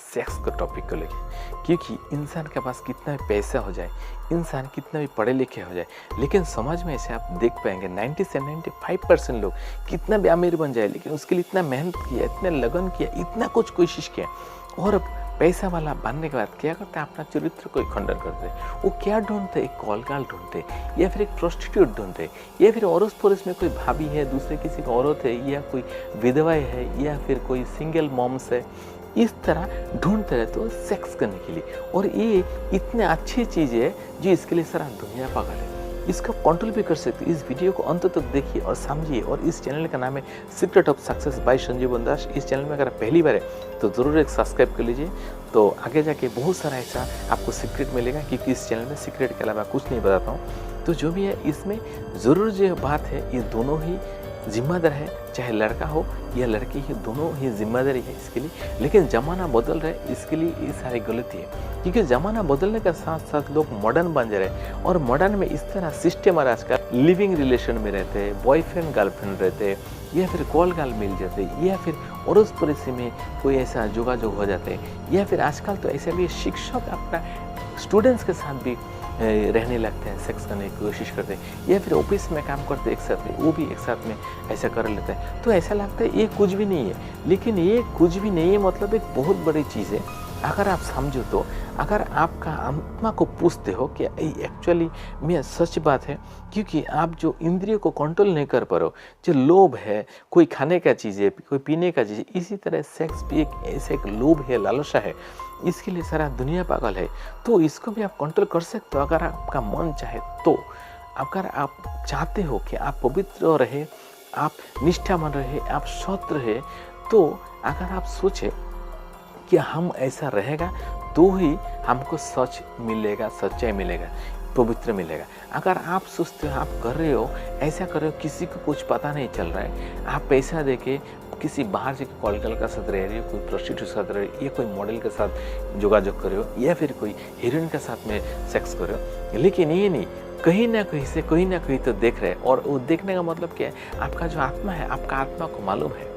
Sex के topic को लेके, क्योंकि इंसान के पास कितना भी पैसा हो जाए, इंसान कितना भी पढ़े लिखे हो जाए, लेकिन समाज में ऐसे आप देख पाएंगे 90 से 95% लोग कितना भी अमीर बन जाए, लेकिन उसके लिए इतना मेहनत किया, इतना लगन किया, इतना कुछ कोशिश किया, और पैसा वाला बनने के बाद क्या करते हैं, अपना चरित्र को खंडन करते हैं। वो क्या ढूंढते, एक कॉलगाल ढूंढते, या फिर एक प्रोस्टिट्यूट ढूंढते, या फिर अड़ोस पड़ोस में कोई भाभी है, दूसरे किसी की औरत है, या कोई विधवा है, या फिर कोई सिंगल मॉम्स है, इस तरह ढूंढते रहते हो सेक्स करने के लिए। और ये इतने अच्छी चीज़ है जो इसके लिए सारा दुनिया पागल है। इसका कंट्रोल भी कर सकते। इस वीडियो को अंत तक देखिए और समझिए। और इस चैनल का नाम है सीक्रेट ऑफ सक्सेस बाय संजीवन दास। इस चैनल में अगर पहली बार है तो ज़रूर एक सब्सक्राइब कर लीजिए, तो आगे जाके बहुत सारा ऐसा आपको सीक्रेट मिलेगा, क्योंकि इस चैनल में सीक्रेट के अलावा कुछ नहीं बताता हूँ। तो जो भी है इसमें ज़रूर जो बात है, ये दोनों ही जिम्मेदार है, चाहे लड़का हो या लड़की है, दोनों ही जिम्मेदारी है इसके लिए। लेकिन ज़माना बदल रहा है, इसके लिए ये सारी गलती है, क्योंकि ज़माना बदलने के साथ साथ लोग मॉडर्न बन जा रहे हैं। और मॉडर्न में इस तरह सिस्टम है आजकल, लिविंग रिलेशन में रहते हैं, बॉयफ्रेंड गर्लफ्रेंड रहते हैं, या फिर कॉल गाल मिल जाते हैं, या फिर अड़ोस पड़ोसी में कोई ऐसा जोगाजोग हो जाते हैं, या फिर आजकल तो ऐसा भी शिक्षक अपना स्टूडेंट्स के साथ भी रहने लगते हैं, सेक्स करने की कोशिश करते हैं, या फिर ऑफिस में काम करते एक साथ में, वो भी एक साथ में ऐसा कर लेते हैं। तो ऐसा लगता है ये कुछ भी नहीं है, लेकिन ये कुछ भी नहीं है मतलब एक बहुत बड़ी चीज़ है। अगर आप समझो तो, अगर आपका आत्मा को पूछते हो कि एक्चुअली में सच बात है, क्योंकि आप जो इंद्रियों को कंट्रोल नहीं कर पा रहे हो, जो लोभ है, कोई खाने का चीज़ है, कोई पीने का चीज़ है, इसी तरह सेक्स भी एक ऐसा एक लोभ है, लालसा है, इसके लिए सारा दुनिया पागल है। तो इसको भी आप कंट्रोल कर सकते हो अगर आपका मन चाहे तो। अगर आप चाहते हो कि आप पवित्र रहे, आप निष्ठावान रहे, आप सत रहे, तो अगर आप सोचे कि हम ऐसा रहेगा तो ही हमको सच मिलेगा, सच्चाई मिलेगा, पवित्र मिलेगा। अगर आप सोचते हो, आप कर रहे हो, ऐसा कर रहे हो, किसी को कुछ पता नहीं चल रहा है, आप पैसा देके किसी बाहर से कॉल गर्ल के साथ रह रहे हो, कोई प्रोस्टिट्यूट के साथ रह रहे हो, या कोई मॉडल के साथ जोगाजोग कर रहे हो, या फिर कोई हीरोइन के साथ में सेक्स कर रहे हो, लेकिन ये नहीं, कहीं ना कहीं से कहीं ना कहीं तो देख रहे हैं। और वो देखने का मतलब क्या है, आपका जो आत्मा है, आपका आत्मा को मालूम है,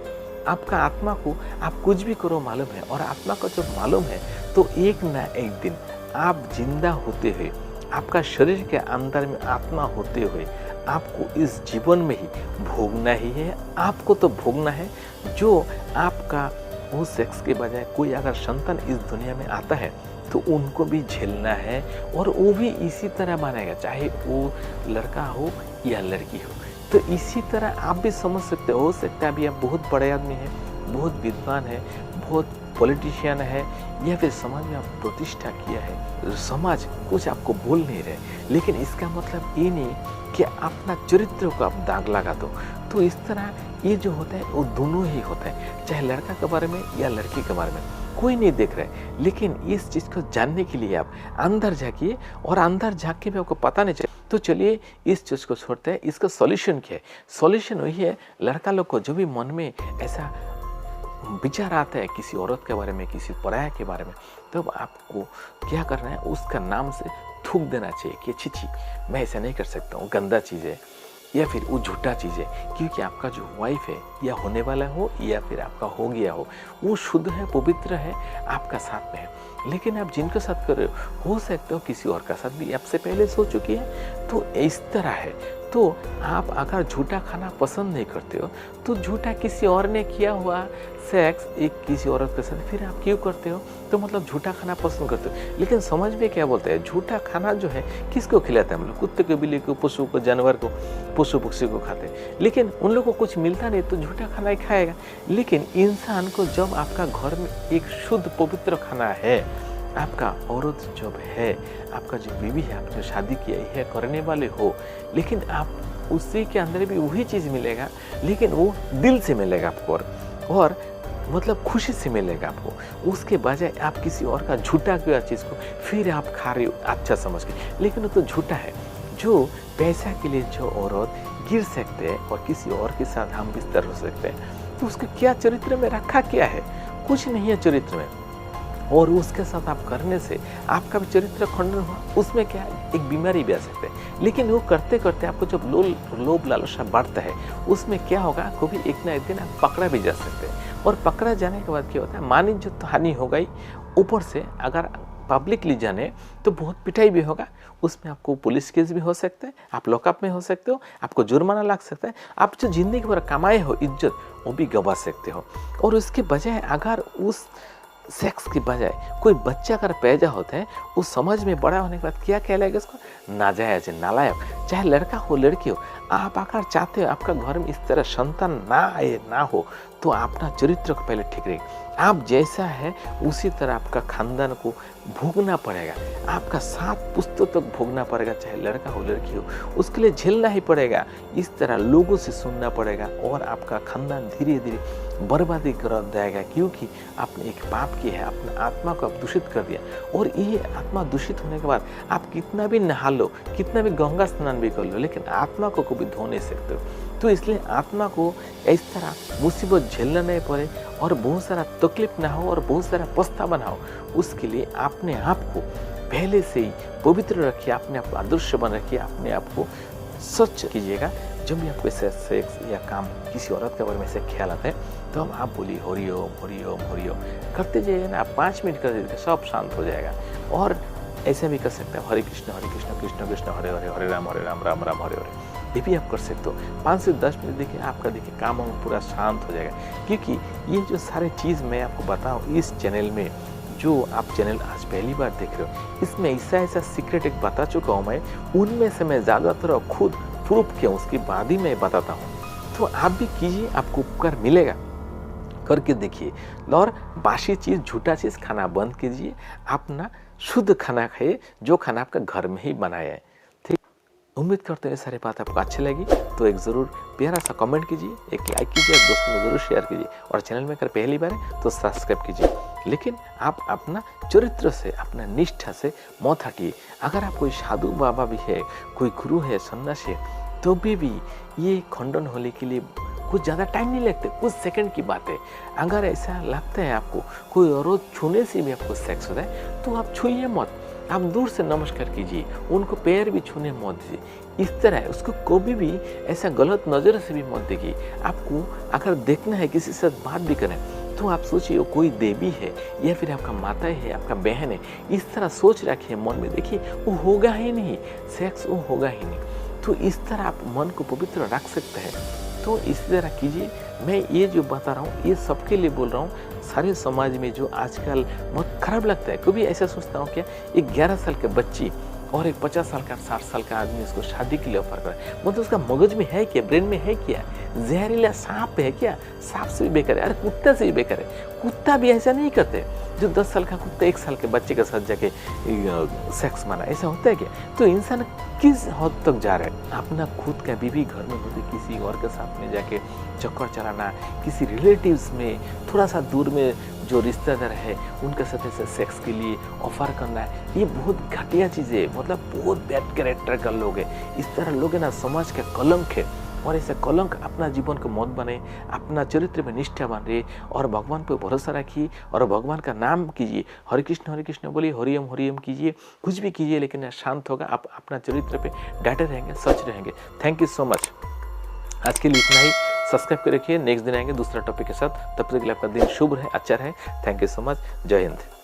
आपका आत्मा को आप कुछ भी करो मालूम है। और आत्मा को जब मालूम है तो एक ना एक दिन आप जिंदा होते हुए, आपका शरीर के अंदर में आत्मा होते हुए, आपको इस जीवन में ही भोगना ही है। आपको तो भोगना है जो आपका वो सेक्स के बजाय कोई अगर संतान इस दुनिया में आता है तो उनको भी झेलना है, और वो भी इसी तरह बनेगा, चाहे वो लड़का हो या लड़की हो। तो इसी तरह आप भी समझ सकते हो सकता है अभी आप बहुत बड़े आदमी हैं, बहुत विद्वान है, बहुत पॉलिटिशियन है, या फिर समाज में आप प्रतिष्ठा किया है, समाज कुछ आपको बोल नहीं रहे, लेकिन इसका मतलब ये नहीं कि अपना चरित्र को आप दाग लगा दो। तो इस तरह ये जो होता है वो दोनों ही होता है, चाहे लड़का के बारे में या लड़की के बारे में, कोई नहीं देख रहा है। लेकिन इस चीज़ को जानने के लिए आप अंदर झाँकिए, और अंदर झाँक के भी आपको पता नहीं चले। तो चलिए इस चीज़ को छोड़ते हैं। इसका सॉल्यूशन क्या है? सॉल्यूशन वही है, लड़का लोग को जो भी मन में ऐसा विचार आता है किसी औरत के बारे में, किसी पराया के बारे में, तब तो आपको क्या करना है, उसका नाम से थूक देना चाहिए कि छी छी मैं ऐसा नहीं कर सकता हूँ, गंदा चीज़ है, या फिर वो झूठा चीज़ है। क्योंकि आपका जो वाइफ है, या होने वाला हो या फिर आपका हो गया हो शुद्ध है, पवित्र है, आपका साथ में है। लेकिन आप जिनके साथ कर रहे हो सकते हो किसी और का साथ भी आपसे पहले सो चुकी है। तो इस तरह है। तो आप अगर झूठा खाना पसंद नहीं करते हो, तो झूठा किसी और ने किया हुआ सेक्स एक किसी औरत के साथ फिर आप क्यों करते हो? तो मतलब झूठा खाना पसंद करते हो। लेकिन समझ में क्या बोलते हैं, झूठा खाना जो है किसको खिलाते हैं हम लोग? कुत्ते को, बिल्ली को, पशु को, जानवर को, पशु पक्षी को खाते हैं। लेकिन उन लोगों को कुछ मिलता नहीं तो झूठा खाना ही खाएगा। लेकिन इंसान को जब आपका घर में एक शुद्ध पवित्र खाना है, आपका औरत जब है, आपका जो बीवी है, आपने शादी किया है, करने वाले हो, लेकिन आप उसी के अंदर भी वही चीज़ मिलेगा, लेकिन वो दिल से मिलेगा आपको, और मतलब खुशी से मिलेगा आपको। उसके बजाय आप किसी और का झूठा किया चीज़ को फिर आप खा रहे हो अच्छा समझ के, लेकिन वो तो झूठा है। जो पैसा के लिए जो औरत गिर सकते हैं और किसी और के साथ हम बिस्तर हो सकते हैं, तो उसके क्या चरित्र में रखा क्या है? कुछ नहीं है चरित्र में। और उसके साथ आप करने से आपका भी चरित्र खंडन हुआ, उसमें क्या है, एक बीमारी भी आ सकते हैं। लेकिन वो करते करते आपको जब लोभ लालसा बढ़ता है, उसमें क्या होगा, कभी एक ना एक दिन आप पकड़ा भी जा सकते हैं। और पकड़ा जाने के बाद क्या होता है, मान इज्जत तो हानि होगा ही, ऊपर से अगर पब्लिकली जाने तो बहुत पिटाई भी होगा। उसमें आपको पुलिस केस भी हो सकता है, आप लॉकअप में हो सकते हो, आपको जुर्माना लग सकता है, आप जो जिंदगी भर कमाए हो इज्जत वो भी गंवा सकते हो। और उसके बजाय अगर उस सेक्स की बजाय कोई बच्चा अगर पैदा होता है, उस समझ में बड़ा होने के बाद क्या कहलाएगा उसको, नाजायज, नालायक। चाहे लड़का हो लड़की हो, आप अगर चाहते हो आपका घर में इस तरह संतान ना आए ना हो, तो अपना चरित्र को पहले ठीक रखिए। आप जैसा है उसी तरह आपका खानदान को भोगना पड़ेगा, आपका 7 पुश्तों तक भोगना पड़ेगा, चाहे लड़का हो लड़की हो, उसके लिए झेलना ही पड़ेगा। इस तरह लोगों से सुनना पड़ेगा और आपका खानदान धीरे धीरे बर्बादी कर जाएगा, क्योंकि आपने एक पाप किया है, अपने आत्मा को आप दूषित कर दिया। और ये आत्मा दूषित होने के बाद आप कितना भी नहा लो, कितना भी गंगा स्नान भी कर लो, लेकिन आत्मा को कभी धो नहीं सकते हो। तो इसलिए आत्मा को इस तरह मुसीबत झेलना नहीं पड़े और बहुत सारा तकलीफ ना हो और बहुत सारा पछतावा ना हो, उसके लिए अपने आप को पहले से ही पवित्र रखिए, अपने आप को आदर्श बन रखिए, अपने आप को स्वच्छ कीजिएगा। जब भी आपको ऐसे सेक्स या काम किसी औरत के बारे में ऐसे ख्याल आता है, तो हम आप बोलिए हरि ओम हरि ओम हरि ओम करते जाइए ना, 5 मिनट कर दीजिए, सब शांत हो जाएगा। और ऐसे भी कर सकते हैं हरे कृष्ण कृष्ण कृष्ण हरे हरे, हरे राम राम राम हरे हरे, ये भी आप कर सकते हो। 5 से 10 मिनट देखिए, आपका देखिए काम पूरा शांत हो जाएगा। क्योंकि ये जो सारी चीज़ मैं आपको बताऊँ इस चैनल में, जो आप चैनल आज पहली बार देख रहे हो, इसमें ऐसा सीक्रेट एक बता चुका हूँ मैं, उनमें से मैं ज़्यादातर खुद प्रूफ किया, उसके बाद ही मैं बताता हूँ। तो आप भी कीजिए, आपको उपकार मिलेगा, करके देखिए। और बासी चीज़ झूठा चीज़ खाना बंद कीजिए, अपना शुद्ध खाना खाइए, जो खाना आपका घर में ही बनाया है। ठीक, उम्मीद करते हैं सारी बात आपको अच्छी लगी, तो एक ज़रूर प्यारा सा कमेंट कीजिए, एक लाइक कीजिए, दोस्तों में ज़रूर शेयर कीजिए, और चैनल में अगर पहली बार है तो सब्सक्राइब कीजिए। लेकिन आप अपना चरित्र से, अपना निष्ठा से मत हटिए। अगर आप कोई साधु बाबा भी है, कोई गुरु है, सन्यासी है, तो भी ये खंडन होने के लिए कुछ ज़्यादा टाइम नहीं लगते, कुछ सेकंड की बात है। अगर ऐसा लगता है आपको कोई औरत छूने से भी आपको सेक्स होता है, तो आप छूइए मत, आप दूर से नमस्कार कीजिए, उनको पैर भी छूने मत दीजिए। इस तरह उसको कभी भी ऐसा गलत नज़र से भी मत देखिए। आपको अगर देखना है किसी से बात भी करें, तो आप सोचिए कोई देवी है या फिर आपका माता है, आपका बहन है, इस तरह सोच रखिए मन में, देखिए वो होगा ही नहीं, सेक्स वो होगा ही नहीं। तो इस तरह आप मन को पवित्र रख सकते हैं। तो इस तरह कीजिए। मैं ये जो बता रहा हूँ ये सबके लिए बोल रहा हूँ, सारे समाज में जो आजकल बहुत खराब लगता है। कभी ऐसा सोचता हूँ क्या, एक 11 साल के बच्ची और एक 50 साल का 60 साल का आदमी उसको शादी के लिए ऑफर करे, मतलब उसका मगज में है क्या, ब्रेन में है क्या, जहरीला सांप है क्या, सांप से भी बेकार है, अरे कुत्ता से भी बेकार है। कुत्ता भी ऐसा नहीं करते, जो 10 साल का कुत्ता 1 साल के बच्चे के साथ जाके सेक्स माना, ऐसा होता है क्या? तो इंसान किस हद तक जा रहा है? अपना खुद का बीवी घर में होती किसी और के साथ में जाके चक्कर चलाना, किसी रिलेटिव्स में थोड़ा सा दूर में जो रिश्तेदार है उनके साथ ऐसे सेक्स के लिए ऑफर करना है, ये बहुत घटिया चीज़ है, मतलब बहुत बैड कैरेक्टर का लोग है। इस तरह लोग है ना, समाज का कलंक है, और ऐसा कलंक अपना जीवन को मत बने, अपना चरित्र में निष्ठा बन रहे, और भगवान पर भरोसा रखिए और भगवान का नाम कीजिए, हरे कृष्ण बोलिए, हरि ओम कीजिए, कुछ भी कीजिए, लेकिन शांत होगा, आप अपना चरित्र पे डटे रहेंगे, सच रहेंगे। Thank you so much. आज के लिए इतना ही। सब्सक्राइब कर रखिए, नेक्स्ट दिन आएंगे दूसरा टॉपिक के साथ। तब तक के लिए आपका दिन शुभ रहे, अच्छा रहे। Thank you so much. जय हिंद।